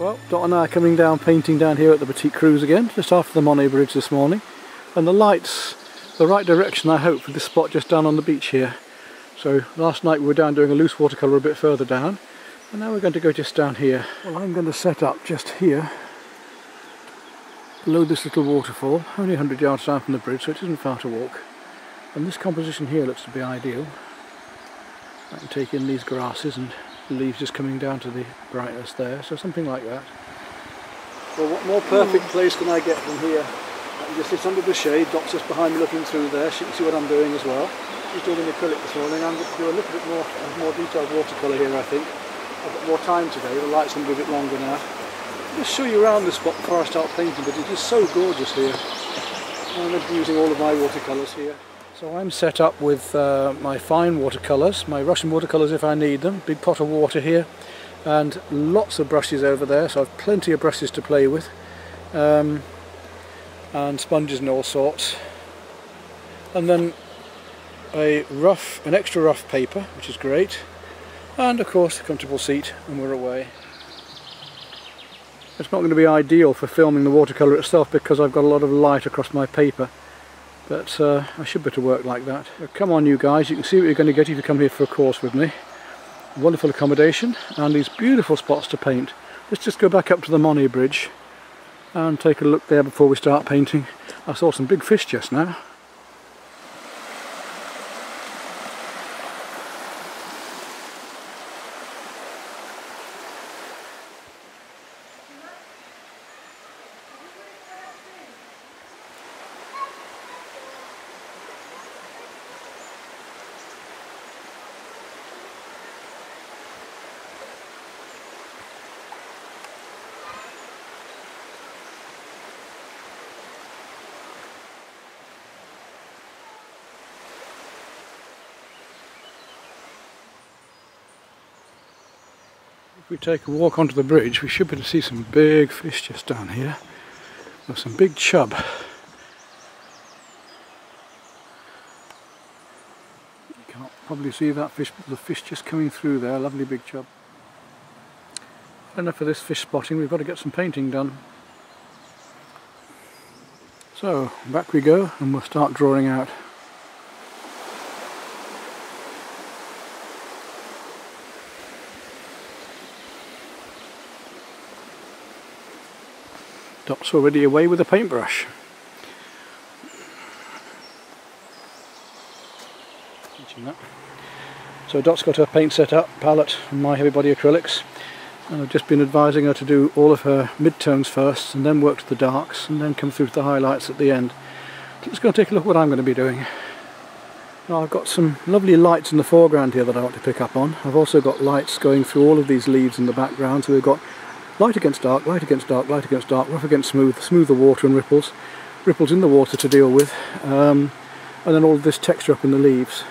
Well, Dot and I are coming down painting down here at the Petite Creuse again, just after the Monet Bridge this morning. And the light's the right direction, I hope, for this spot just down on the beach here. So last night we were down doing a loose watercolour a bit further down, and now we're going to go just down here. Well, I'm going to set up just here, below this little waterfall, only 100 yards down from the bridge, so it isn't far to walk. And this composition here looks to be ideal. I can take in these grasses and the leaves just coming down to the brightness there, so something like that. Well, what more perfect place can I get than here? I can just sit under the shade. Dot's just behind me looking through there. She can see what I'm doing as well. She's doing an acrylic this morning. I'm going to do a little bit more detailed watercolour here, I think. I've got more time today. The light's going to be a bit longer now. I'll just show you around this spot before I start painting, but it is so gorgeous here. I'm going to be using all of my watercolours here. So I'm set up with my fine watercolours, my Russian watercolours if I need them, big pot of water here, and lots of brushes over there, so I've plenty of brushes to play with, and sponges and all sorts. And then an extra rough paper, which is great, and of course a comfortable seat, and we're away. It's not going to be ideal for filming the watercolour itself because I've got a lot of light across my paper. But I should be able to work like that. But come on you guys, you can see what you're going to get if you come here for a course with me. Wonderful accommodation and these beautiful spots to paint. Let's just go back up to the Monet Bridge and take a look there before we start painting. I saw some big fish just now. If we take a walk onto the bridge, we should be able to see some big fish just down here. There's some big chub. You can't probably see that fish, but the fish just coming through there, lovely big chub. Enough for this fish spotting, we've got to get some painting done. So, back we go, and we'll start drawing out. Dot's already away with a paintbrush. So Dot's got her paint set up, palette and my heavy body acrylics, and I've just been advising her to do all of her mid-tones first and then work to the darks and then come through to the highlights at the end. Let's go and take a look at what I'm going to be doing. Now I've got some lovely lights in the foreground here that I want to pick up on. I've also got lights going through all of these leaves in the background, so we've got light against dark, light against dark, light against dark, rough against smooth, smoother water and ripples in the water to deal with, and then all of this texture up in the leaves.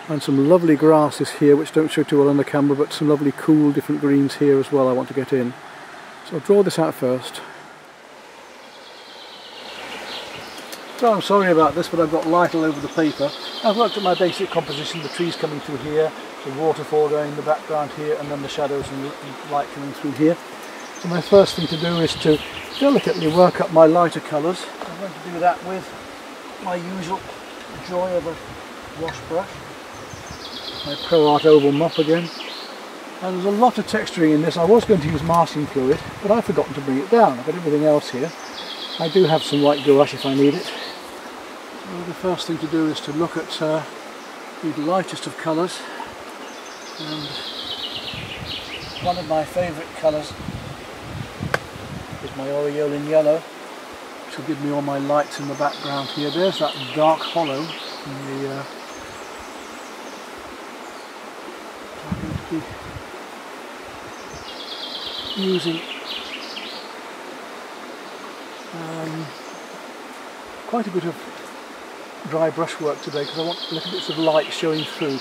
And some lovely grasses here which don't show too well on the camera, but some lovely cool different greens here as well I want to get in. So I'll draw this out first. So I'm sorry about this, but I've got light all over the paper. I've worked at my basic composition, the trees coming through here, the waterfall going in the background here, and then the shadows and light coming through here. So my first thing to do is to delicately work up my lighter colours. I'm going to do that with my usual joy of a wash brush, my Pro Art oval mop again. And there's a lot of texturing in this. I was going to use masking fluid, but I've forgotten to bring it down. I've got everything else here. I do have some white gouache if I need it. So the first thing to do is to look at the lightest of colours. And one of my favourite colours is my Aureolin yellow, which will give me all my lights in the background here. There's that dark hollow in the I'm going to be using quite a bit of dry brushwork today because I want little bits of light showing through,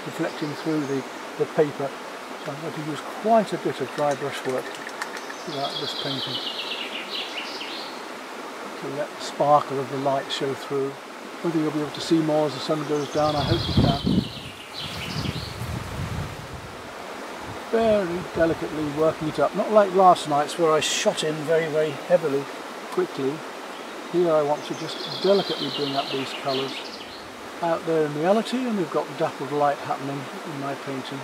reflecting through the paper. So I'm going to use quite a bit of dry brushwork throughout this painting to let the sparkle of the light show through. Whether you'll be able to see more as the sun goes down, I hope you can. very delicately working it up. Not like last night's where I shot in very, very heavily, quickly. Here I want to just delicately bring up these colours out there in reality, and we've got dappled light happening in my painting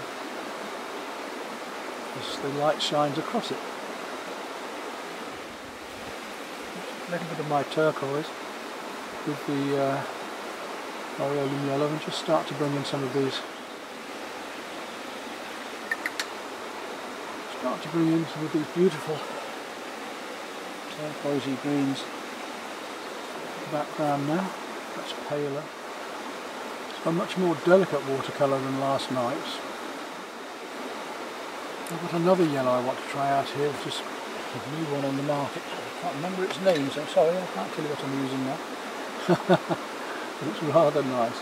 as the light shines across it. A little bit of my turquoise with the aureolin yellow, and just start to bring in some of these. Start to bring in some of these beautiful turquoisey greens. Background now, that's paler. It's a much more delicate watercolour than last night's. I've got another yellow I want to try out here, which is a new one on the market. I can't remember its name, so I'm sorry, I can't tell you what I'm using now. But it's rather nice.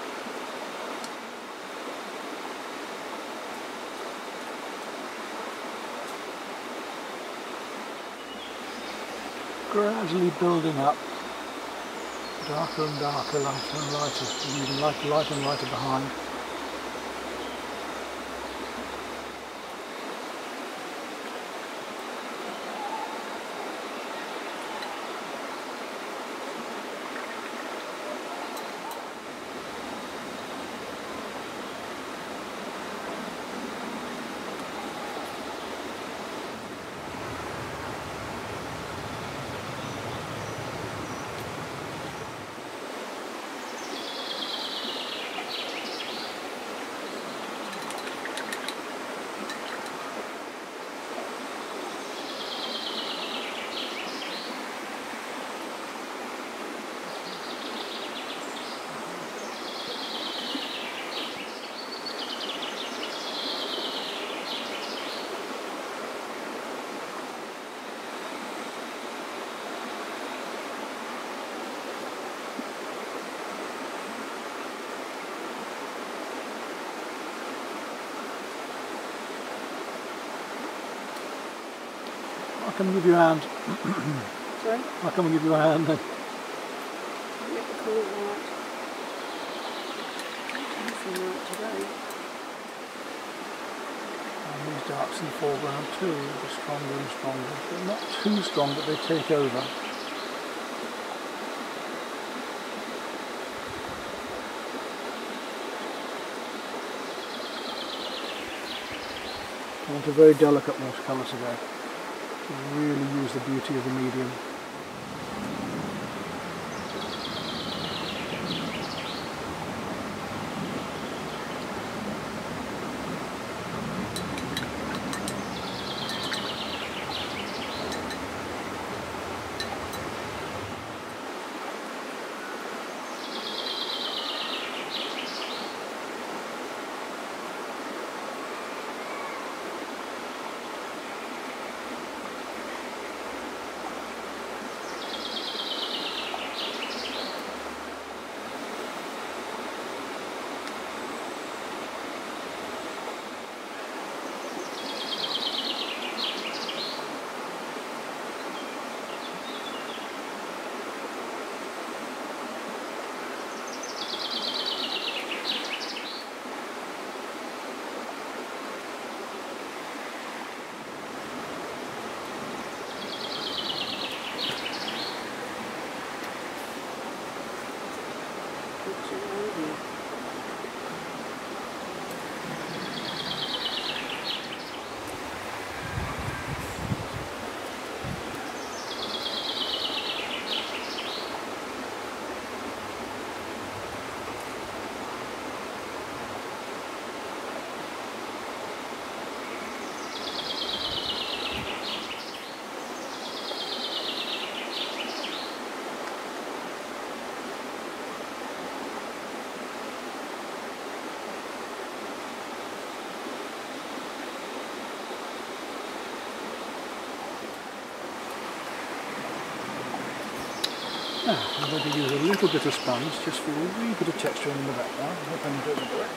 Gradually building up, darker and darker, lighter and lighter, and even lighter and lighter behind. I'll come and give you a hand. Sorry? I'll come and give you a hand then. Make the colour white. Nothing white today. And these darks in the foreground too will be stronger and stronger, but not too strong that they take over. I want a very delicate watercolour today. Really use the beauty of the medium. I'm going to use a little bit of sponge just for a wee bit of texture in the background. I hope I'm doing it right.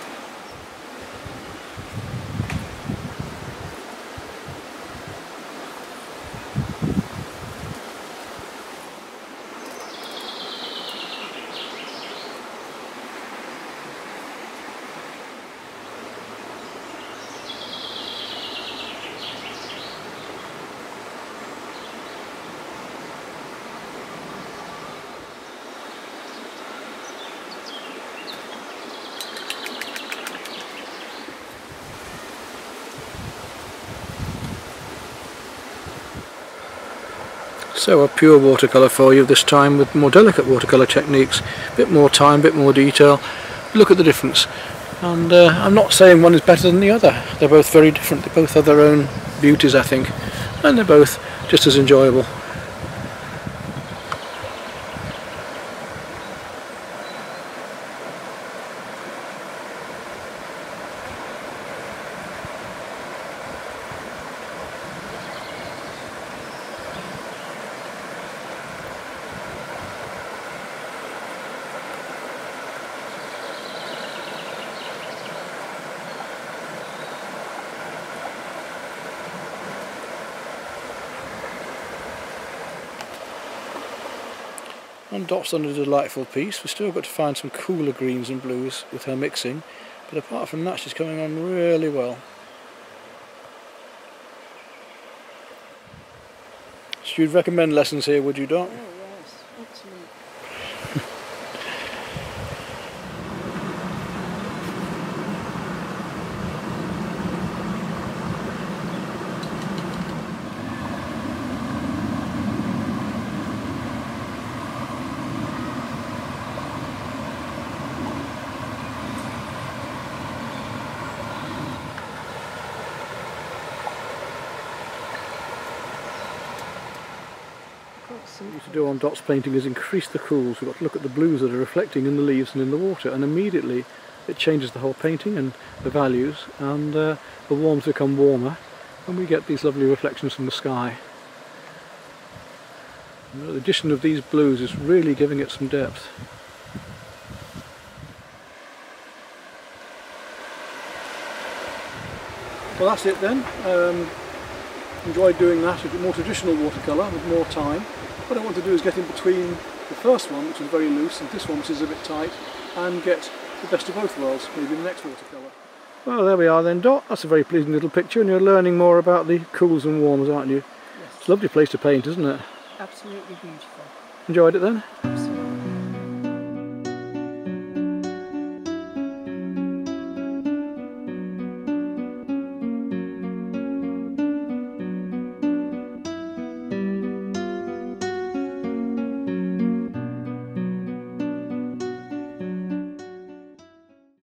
So a pure watercolour for you this time with more delicate watercolour techniques, a bit more time, a bit more detail. Look at the difference. And I'm not saying one is better than the other, they're both very different, they both have their own beauties I think, and they're both just as enjoyable. And Dot's done a delightful piece. We've still got to find some cooler greens and blues with her mixing, but apart from that she's coming on really well. So you'd recommend lessons here, would you, Dot? Oh yes, excellent. What we need to do on Dot's painting is increase the cools. We've got to look at the blues that are reflecting in the leaves and in the water, and immediately it changes the whole painting and the values, and the warms become warmer and we get these lovely reflections from the sky. And the addition of these blues is really giving it some depth. Well, that's it then. Enjoyed doing that, a bit more traditional watercolour with more time. What I want to do is get in between the first one, which is very loose, and this one, which is a bit tight, and get the best of both worlds, maybe in the next watercolour. Well, there we are then, Dot. That's a very pleasing little picture, and you're learning more about the cools and warms, aren't you? Yes. It's a lovely place to paint, isn't it? Absolutely beautiful. Enjoyed it then?